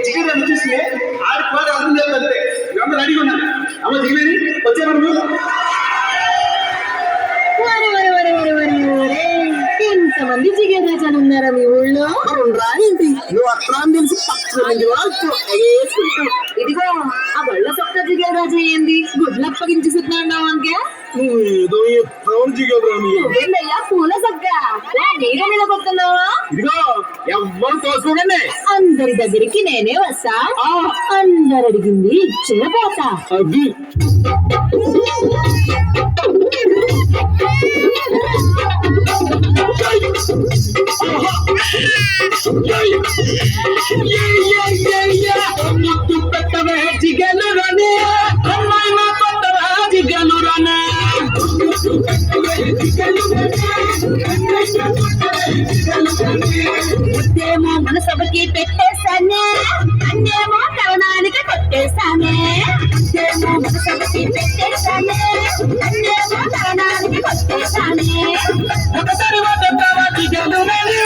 జిగిరి చూసి ఆడి పోయి అర్థం చేయాలంటే అందరూ అడిగి ఉన్నారు. అమ్మ జిగిరి వచ్చే ఇంతమంది జిగేర్ రాజాలు ఉన్నారా మీ ఊళ్ళో? రాయండి నువ్వు అట్లా తెలిసి ఇదిగో ఆ బళ్ళ సొక్క జిగేర్ రాజా ఏంది గుడ్లు అప్పగించి సుతున్నావు అంకే? ఏదో నువ్వేందయ్యా పూల సొక్క నీడ మీద కొడుతున్నావా? ఇదిగో ఎవ్వరు తోసుకోకండి, అందరి దగ్గరికి నేనే వస్తా, అందరు అడిగింది ఇచ్చే పోతా. అది పెట్టవే జిగలు రానే అమ్మాయి మా కొట్టవా జిగలు రానే ముద్దేమో మన సభకి పెట్టేశానే, అన్నేమో కవనానికి కొట్టేశానే. ముద్దేమో మన సభకి పెట్టేశానే, అన్నేమో కవనానికి కొట్టేశానే. ఒకసారి జిగలు రానే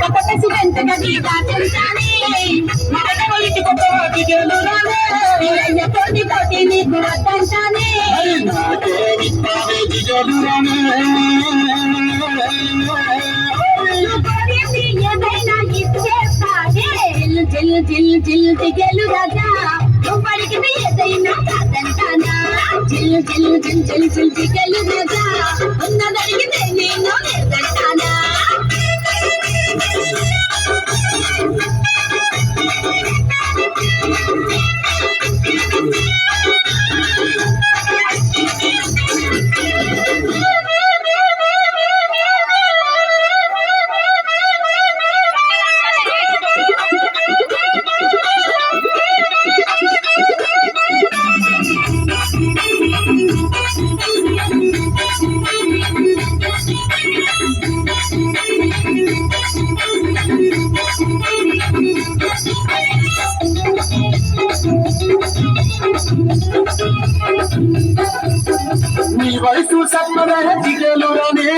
ఒక ప్రెసిడెంట్ గదిగా తెలుసానే, మగడవ ఇంటి కొట్టవా జిగలు రానే తోటి పోటీ నీకు వద్దంటానే. జిగలు రానే ఏదైనా ఇచ్చేస్తానే, జిల్ జిల్ జిల్ జిగేలు రాజా నువ్వు అడిగితే ఏదైనా కాదంటానా. జిల్ జిల్ జిల్ జిల్ జిల్ జిగేలు రాజా ఉన్నదడిగితే నేను లేదంటానా. నీ వయసు సమ్మర జిగలు రానే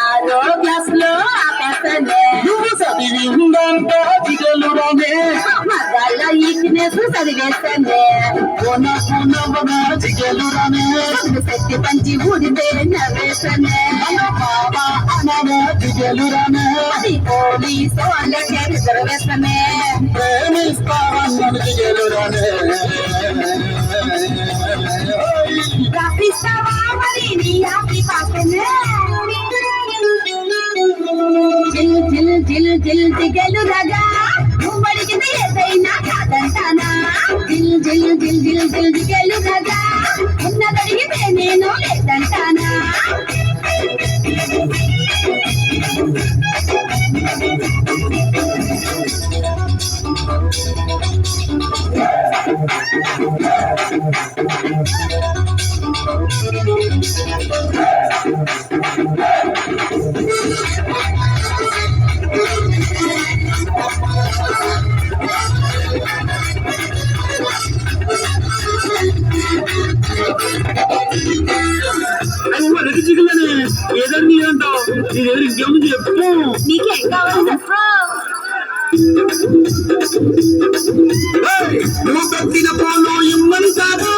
ఆరో క్లాస్ లో ఆపేస్తానే, నువ్వు చదివిందంట జిగలు రానే మగాళ్ళ ఈక్నెస్ చదివేస్తానే. జిగలు రానే శక్తి పంచి ఊడితే నవ్వేస్తానే. మన బాబా అనగా జిగలు రానే అది పోలీసు వాళ్ళకే రిజర్వేస్తానే. ప్రేమిస్తావన్న జిగలు రానే రాపిస్తావా మరి నీ ఆపి పాపనే. జిల్ జిల్ జిల్ జిల్ జిగలు రాజా నువ్వు అడిగితే ఏదైనా కాదంటానా. జిల్ జిల్ జిల్ జిల్ జిల్ జిగలు రాజా ఉన్నదడిగితే నేను లేదంటానా. జిగలని ఏదన్నీ అంటావు నీ దగ్గర ఇంకేముంది చెప్పు. నీకేం కావాలి చెప్పు. నువ్వు పెట్టిన పాలు ఇమ్మంటావు,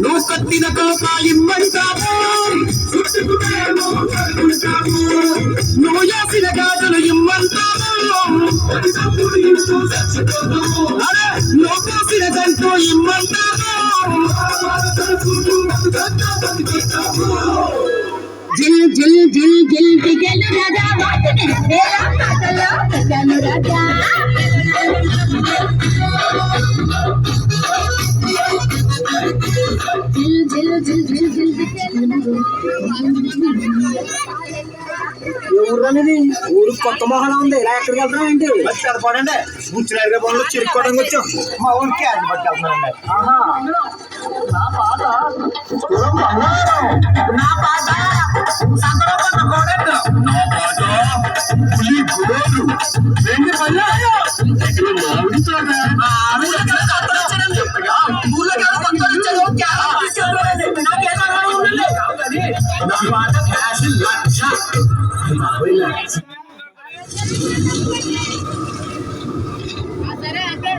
నువ్వు కట్టిన కోప ఇమ్మంటావు, నువ్వు చేసిన గాజులు ఇమ్మంటావు, అరే నువ్వు కాసిన గంటూ ఇమ్మంటావు. జిల్ జిల్ జిల్ జిల్ జిగలు రాజా వాటిని వేరా పాటలో పెట్టాను రాజా. జిల్ జిల్ జిల్ జిల్ జిల్ జిగలు ఊరనేది ఊరు కొత్త మొహలా ఉంది, ఇలా ఎక్కడికి వెళ్తున్నాం ఏంటి? పడండి కూర్చున్నారుగా పనులు చెరుక్కోవడానికి వచ్చాం. మా ఊరికి అది పట్టుకెళ్తున్నాండి. ఊళ్ళో గ్లాసు లక్ష సరే అంటే